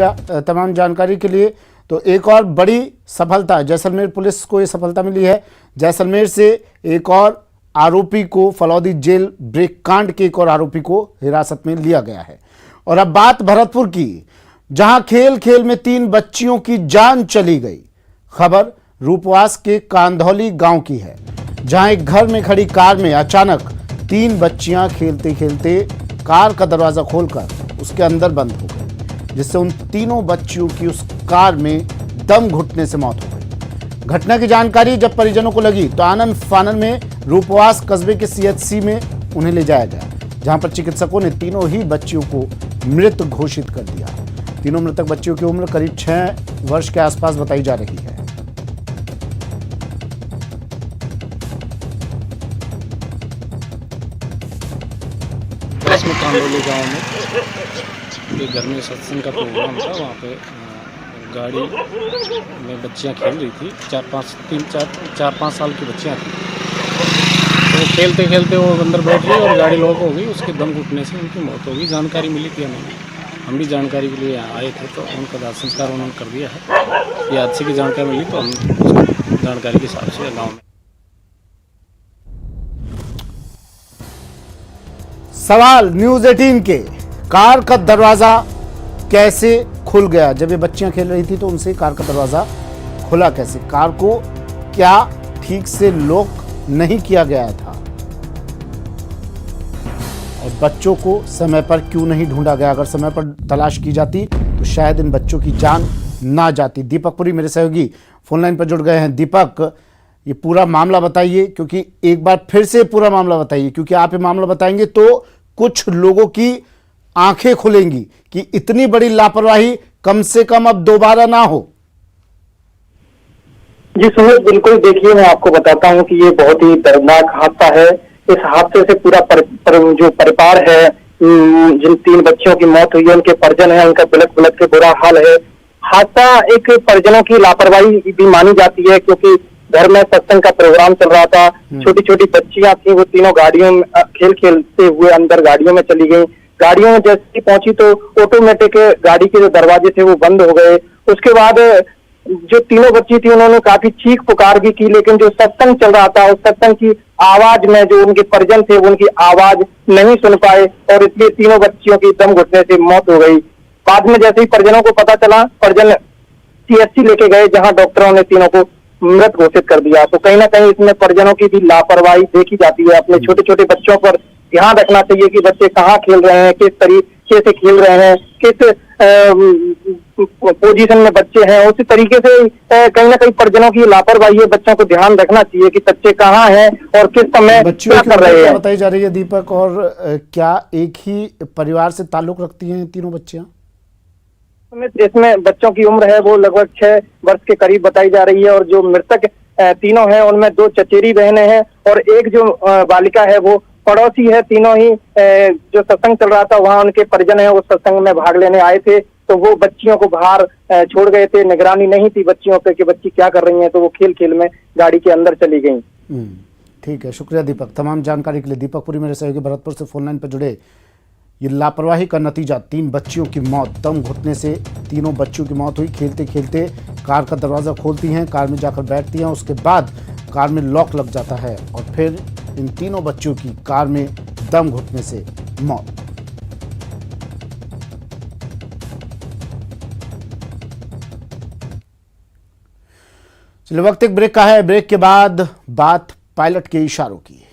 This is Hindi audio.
तमाम जानकारी के लिए। तो एक और बड़ी सफलता, जैसलमेर पुलिस को ये सफलता मिली है। जैसलमेर से एक और आरोपी को, फलौदी जेल ब्रेक कांड के एक और आरोपी को हिरासत में लिया गया है। और अब बात भरतपुर की, जहां खेल खेल में 3 बच्चियों की जान चली गई। खबर रूपवास के कांधौली गांव की है, जहां एक घर में खड़ी कार में अचानक 3 बच्चियां खेलते खेलते कार का दरवाजा खोलकर उसके अंदर बंद हो गई, जिससे उन तीनों बच्चियों की उस कार में दम घुटने से मौत हो गई। घटना की जानकारी जब परिजनों को लगी तो आनन फानन में रूपवास कस्बे के सीएचसी में उन्हें ले जाया गया, जहां पर चिकित्सकों ने तीनों ही बच्चियों को मृत घोषित कर दिया। तीनों मृतक बच्चियों की उम्र करीब 6 वर्ष के आसपास बताई जा रही है। कांडोली गांव में एक घर में सत्संग का प्रोग्राम था। वहाँ पे गाड़ी में बच्चियाँ खेल रही थी, 4-5 साल की बच्चियाँ थी। तो खेलते खेलते वो अंदर बैठ गई और गाड़ी लॉक हो गई। उसके दम घुटने से उनकी मौत हो गई। जानकारी मिली थी हमें, हम भी जानकारी के लिए यहाँ आए थे, तो उनका दाह संस्कार उन्होंने कर दिया है। ये हादसे की जानकारी मिली तो हम जानकारी के हिसाब से गाँव में। सवाल न्यूज़ 18 के, कार का दरवाजा कैसे खुल गया? जब ये बच्चियां खेल रही थी तो उनसे कार का दरवाजा खुला कैसे? कार को क्या ठीक से लॉक नहीं किया गया था? और बच्चों को समय पर क्यों नहीं ढूंढा गया? अगर समय पर तलाश की जाती तो शायद इन बच्चों की जान ना जाती। दीपक पुरी मेरे सहयोगी फोन लाइन पर जुड़ गए हैं। दीपक, ये पूरा मामला बताइए, क्योंकि एक बार फिर से पूरा मामला बताइए, क्योंकि आप ये मामला बताएंगे तो कुछ लोगों की आंखें खुलेंगी कि इतनी बड़ी लापरवाही कम से कम अब दोबारा ना हो। जी सुमित, बिल्कुल। देखिए, मैं आपको बताता हूं कि ये बहुत ही दर्दनाक हादसा है। इस हादसे से पूरा जो परिवार है, जिन 3 बच्चियों की मौत हुई है, उनके परिजन है, उनका बिलख बिलख के बुरा हाल है। हादसा एक परिजनों की लापरवाही भी मानी जाती है, क्योंकि घर में सत्संग का प्रोग्राम चल रहा था। छोटी छोटी बच्चियां थी, वो तीनों गाड़ियों में खेल खेलते हुए अंदर गाड़ियों में चली गई। गाड़ियों में जैसे ही पहुंची तो ऑटोमेटिक गाड़ी के जो दरवाजे थे वो बंद हो गए। उसके बाद जो तीनों बच्ची थी उन्होंने काफी चीख पुकार भी की, लेकिन जो सत्संग चल रहा था उस सत्संग की आवाज में जो उनके परिजन थे वो उनकी आवाज नहीं सुन पाए, और इसलिए तीनों बच्चियों की दम घुटने से मौत हो गई। बाद में जैसे ही परिजनों को पता चला, परिजन सीएचसी लेके गए, जहां डॉक्टरों ने तीनों को मृत घोषित कर दिया। तो कहीं ना कहीं इसमें परिजनों की भी लापरवाही देखी जाती है। अपने छोटे छोटे बच्चों पर ध्यान रखना चाहिए कि बच्चे कहाँ खेल रहे हैं, किस तरीके से खेल रहे हैं, किस पोजीशन में बच्चे हैं। उसी तरीके से कहीं ना कहीं परिजनों की लापरवाही है। बच्चों को ध्यान रखना चाहिए कि बच्चे कहाँ हैं और किस समय क्या कर रहे हैं। बताई जा रही है दीपक, और क्या एक ही परिवार से ताल्लुक रखती हैं तीनों बच्चियां? इसमें बच्चों की उम्र है वो लगभग 6 वर्ष के करीब बताई जा रही है, और जो मृतक तीनों हैं उनमें 2 चचेरी बहनें हैं और एक जो बालिका है वो पड़ोसी है। तीनों ही जो सत्संग चल रहा था वहां उनके परिजन है, उस सत्संग में भाग लेने आए थे, तो वो बच्चियों को बाहर छोड़ गए थे। निगरानी नहीं थी बच्चियों पे कि बच्ची क्या कर रही हैं, तो वो खेल खेल में गाड़ी के अंदर चली गई। ठीक है, शुक्रिया दीपक तमाम जानकारी के लिए। दीपक पुरी मेरे सहयोगी भरतपुर से फोन लाइन पर जुड़े। ये लापरवाही का नतीजा 3 बच्चियों की मौत, दम घुटने से तीनों बच्चियों की मौत हुई। खेलते खेलते कार का दरवाज़ा खोलती हैं, कार में जाकर बैठती हैं, उसके बाद कार में लॉक लग जाता है और फिर इन तीनों बच्चियों की कार में दम घुटने से मौत। चलिए, वक्त एक ब्रेक का है। ब्रेक के बाद बात पायलट के इशारों की है।